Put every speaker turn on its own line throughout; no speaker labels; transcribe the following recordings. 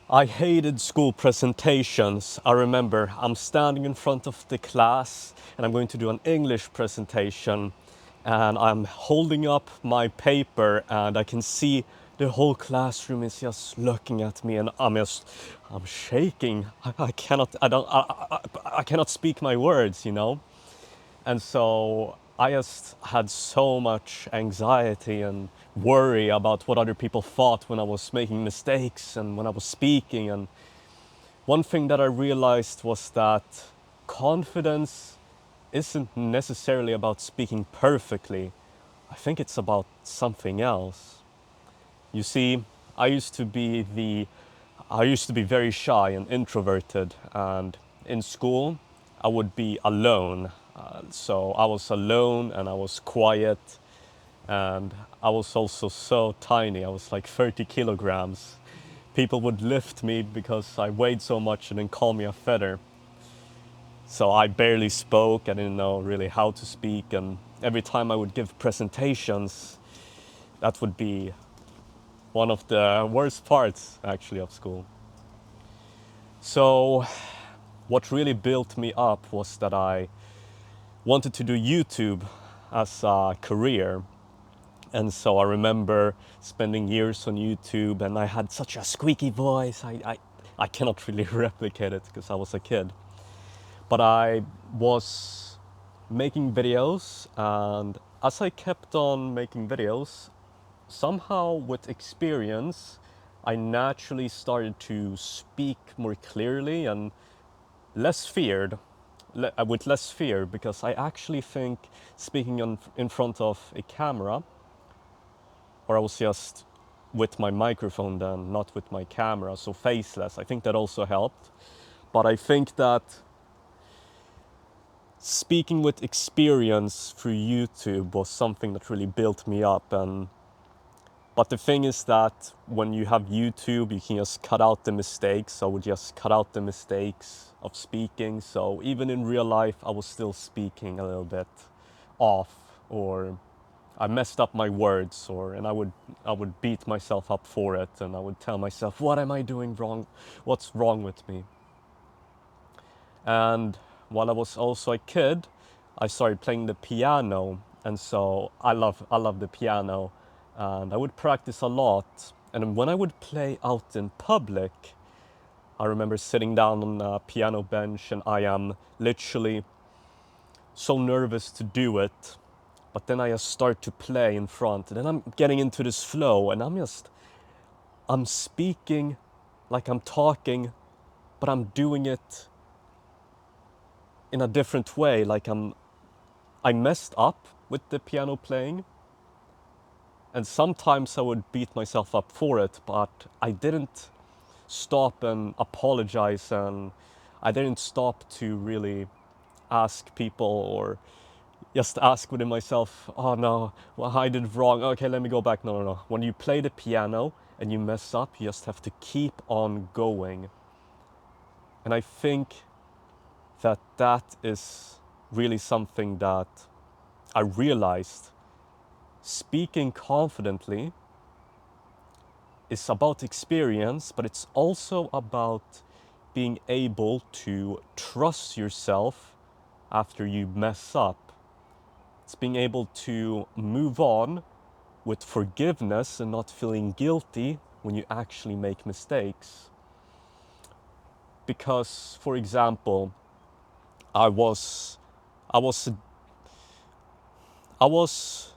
I hated school presentations. I remember I'm standing in front of the class and I'm going to do an English presentation, and I'm holding up my paper and I can see the whole classroom is just looking at me, and I'm shaking. I cannot speak my words, you know? And so I just had so much anxiety and worry about what other people thought when I was making mistakes and when I was speaking. And one thing that I realized was that confidence isn't necessarily about speaking perfectly. I think it's about something else. You see, I used to be the I used to be very shy and introverted, and in school I would be alone. So I was alone and I was quiet, and I was also so tiny. I was like 30 kilograms. People would lift me because I weighed so much and then call me a feather. So I barely spoke. I didn't know really how to speak, and every time I would give presentations, that would be one of the worst parts actually of school. So what really built me up was that I wanted to do YouTube as a career. And so I remember spending years on YouTube, and I had such a squeaky voice. I cannot really replicate it because I was a kid. But I was making videos, and as I kept on making videos, somehow with experience, I naturally started to speak more clearly and less feared, with less fear, because I actually think speaking in front of a camera, or I was just with my microphone then, not with my camera, so faceless, I think that also helped. But I think that speaking with experience through YouTube was something that really built me up. And but the thing is that when you have YouTube, you can just cut out the mistakes. So I would just cut out the mistakes of speaking. So even in real life, I was still speaking a little bit off, or I messed up my words, and I would beat myself up for it, and I would tell myself, what am I doing wrong? What's wrong with me? And while I was also a kid, I started playing the piano, and so I love the piano, and I would practice a lot. And when I would play out in public, I remember sitting down on a piano bench, and I am literally so nervous to do it. But then I just start to play in front, and then I'm getting into this flow, and I'm speaking like I'm talking, but I'm doing it in a different way. I messed up with the piano playing, and sometimes I would beat myself up for it, but I didn't stop and apologize, and I didn't stop to really ask people, or just ask within myself, oh no, well, I did wrong. Okay, let me go back. No, no, no. When you play the piano and you mess up, you just have to keep on going. And I think that that is really something that I realized. Speaking confidently is about experience, but it's also about being able to trust yourself after you mess up. It's being able to move on with forgiveness and not feeling guilty when you actually make mistakes. Because, for example, I was, I was, I was,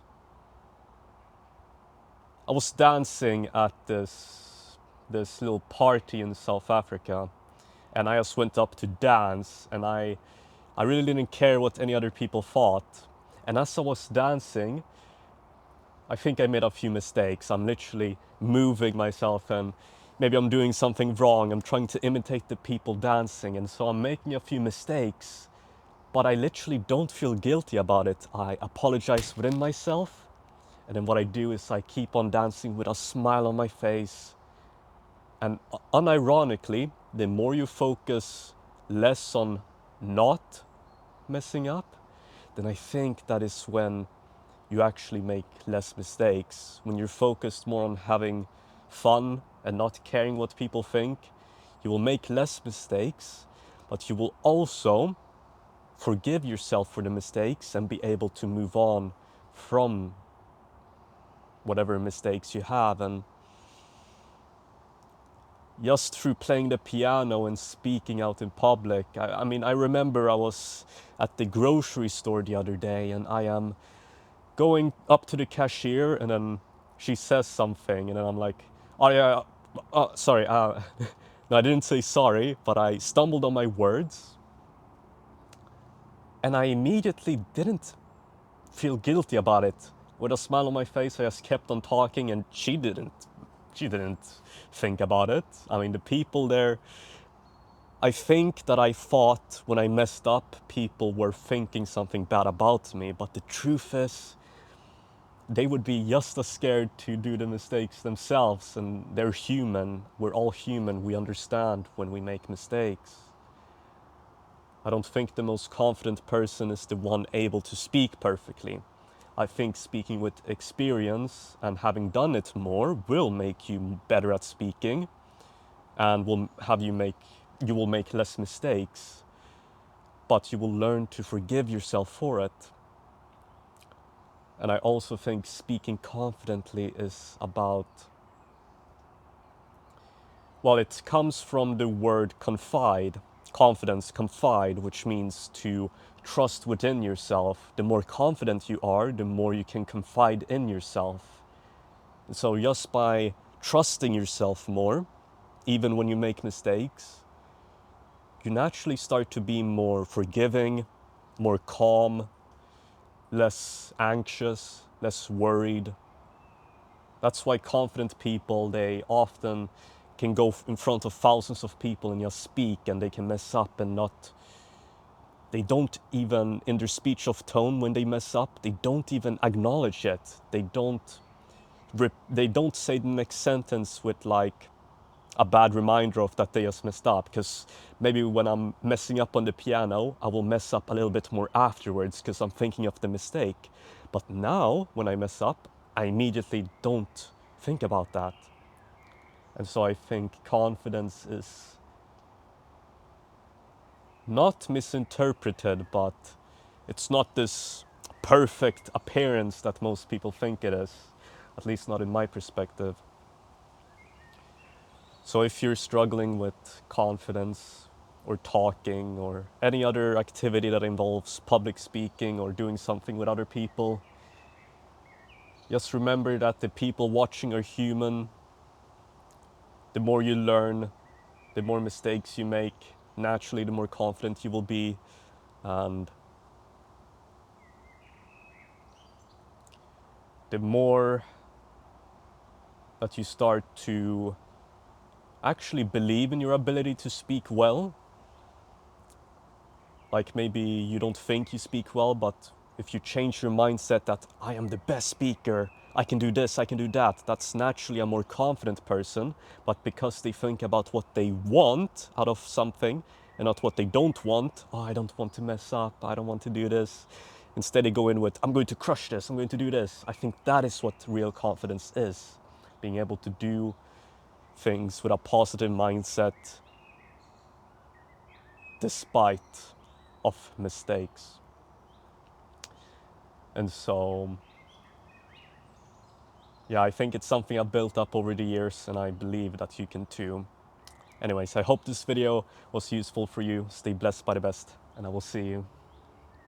I was dancing at this little party in South Africa, and I just went up to dance, and I really didn't care what any other people thought. And as I was dancing, I think I made a few mistakes. I'm literally moving myself, and maybe I'm doing something wrong. I'm trying to imitate the people dancing, and so I'm making a few mistakes. But I literally don't feel guilty about it. I apologize within myself, and then what I do is I keep on dancing with a smile on my face. And unironically, the more you focus less on not messing up, then I think that is when you actually make less mistakes. When you're focused more on having fun and not caring what people think, you will make less mistakes, but you will also forgive yourself for the mistakes and be able to move on from whatever mistakes you have. And just through playing the piano and speaking out in public, I mean, I remember I was at the grocery store the other day, and I am going up to the cashier, and then she says something, and then I'm like, oh yeah, sorry, no, I didn't say sorry, but I stumbled on my words, and I immediately didn't feel guilty about it. With a smile on my face, I just kept on talking, and she didn't think about it. I mean, the people there, I think that I thought when I messed up, people were thinking something bad about me, but the truth is, they would be just as scared to do the mistakes themselves, and they're human. We're all human. We understand when we make mistakes. I don't think the most confident person is the one able to speak perfectly. I think speaking with experience and having done it more will make you better at speaking, and you will make less mistakes, but you will learn to forgive yourself for it. And I also think speaking confidently is about, well, it comes from the word confide, confidence, confide, which means to trust within yourself. The more confident you are, the more you can confide in yourself. So just by trusting yourself more, even when you make mistakes, you naturally start to be more forgiving, more calm, less anxious, less worried. That's why confident people, they often can go in front of thousands of people and just speak, and they can mess up and not, they don't even, in their speech of tone when they mess up, they don't even acknowledge it. They don't say the next sentence with like a bad reminder of that they just messed up, because maybe when I'm messing up on the piano, I will mess up a little bit more afterwards because I'm thinking of the mistake. But now when I mess up, I immediately don't think about that. And so I think confidence is not misinterpreted, but it's not this perfect appearance that most people think it is, at least not in my perspective. So if you're struggling with confidence or talking or any other activity that involves public speaking or doing something with other people, just remember that the people watching are human. The more you learn, the more mistakes you make, naturally the more confident you will be, and the more that you start to actually believe in your ability to speak well. Like maybe you don't think you speak well, but if you change your mindset that I am the best speaker, I can do this, I can do that, that's naturally a more confident person. But because they think about what they want out of something and not what they don't want, oh, I don't want to mess up, I don't want to do this. Instead they go in with, I'm going to crush this, I'm going to do this. I think that is what real confidence is. Being able to do things with a positive mindset despite of mistakes. And so, yeah, I think it's something I've built up over the years, and I believe that you can too. Anyways, I hope this video was useful for you. Stay blessed by the best, and I will see you